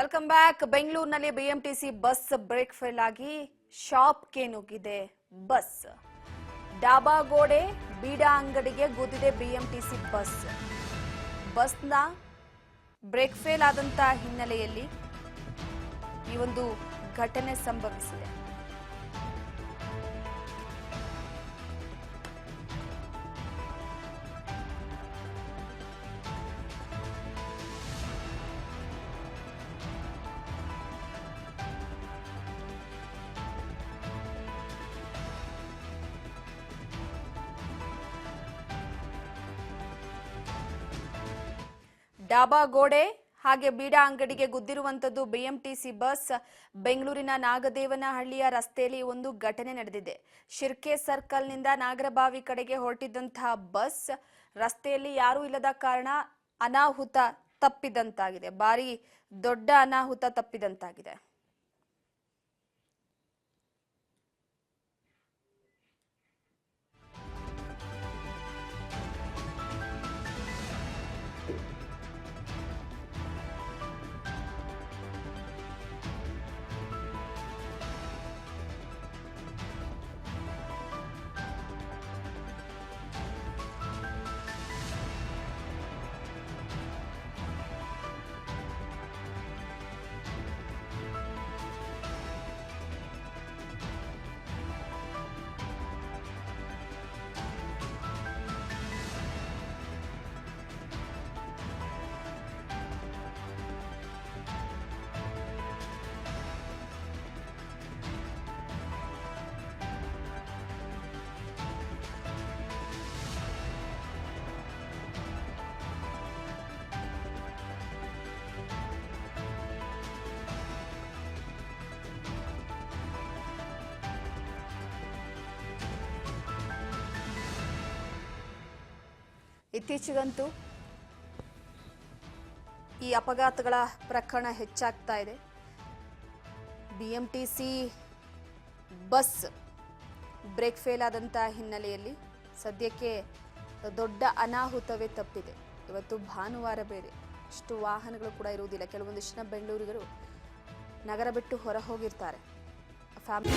Welcome back. ಬೆಂಗಳೂರಿನಲ್ಲಿ BMTC bus break fail ಆಗಿ ಶಾಪ್ಗೆ ನುಗ್ಗಿದೆ ಬಸ್. ಡಾಬಾ ಗೋಡೆ ಬೀಡಾ ಅಂಗಡಿಗೆ ಗುದ್ದಿದೆ ಬಿಎಂಟಿಸಿ ಬಸ್. ಬಸ್ನ ಬ್ರೇಕ್ ಫೇಲ್ ಆದಂತ ಹಿನ್ನೆಲೆಯಲ್ಲಿ ಈ ಒಂದು ಘಟನೆ ಸಂಭವಿಸಿದೆ. ಡಾಬಾ ಗೋಡೆ ಹಾಗೆ ಬೀಡಾ ಅಂಗಡಿಗೆ ಗುದ್ದಿರುವಂತದ್ದು ಬಿಎಂಟಿಸಿ ಬಸ್. ಬೆಂಗಳೂರಿನ ನಾಗದೇವನಹಳ್ಳಿಯ ರಸ್ತೆಯಲ್ಲಿ ಒಂದು ಘಟನೆ ನಡೆದಿದೆ. ಶಿರ್ಕೆ ಸರ್ಕಲ್ನಿಂದ ನಾಗರಬಾವಿ ಕಡೆಗೆ ಹೊರಟಿದ್ದಂತಹ ಬಸ್ ರಸ್ತೆಯಲ್ಲಿ ಯಾರೂ ಇಲ್ಲದ ಕಾರಣ ಅನಾಹುತ ತಪ್ಪಿದಂತಾಗಿದೆ. ಭಾರಿ ದೊಡ್ಡ ಅನಾಹುತ ತಪ್ಪಿದಂತಾಗಿದೆ. ಇತ್ತೀಚೆಗಂತೂ ಈ ಅಪಘಾತಗಳ ಪ್ರಕರಣ ಹೆಚ್ಚಾಗ್ತಾ ಇದೆ. ಬಿಎಂಟಿಸಿ ಬಸ್ ಬ್ರೇಕ್ ಫೇಲ್ ಆದಂತ ಹಿನ್ನೆಲೆಯಲ್ಲಿ ಸದ್ಯಕ್ಕೆ ದೊಡ್ಡ ಅನಾಹುತವೇ ತಪ್ಪಿದೆ. ಇವತ್ತು ಭಾನುವಾರ ಬೇರೆ, ಇಷ್ಟು ವಾಹನಗಳು ಕೂಡ ಇರುವುದಿಲ್ಲ. ಕೆಲವೊಂದಿಷ್ಟು ಜನ ಬೆಂಗಳೂರಿಗರು ನಗರ ಬಿಟ್ಟು ಹೊರ ಹೋಗಿರ್ತಾರೆ. ಫ್ಯಾಮಿಲಿ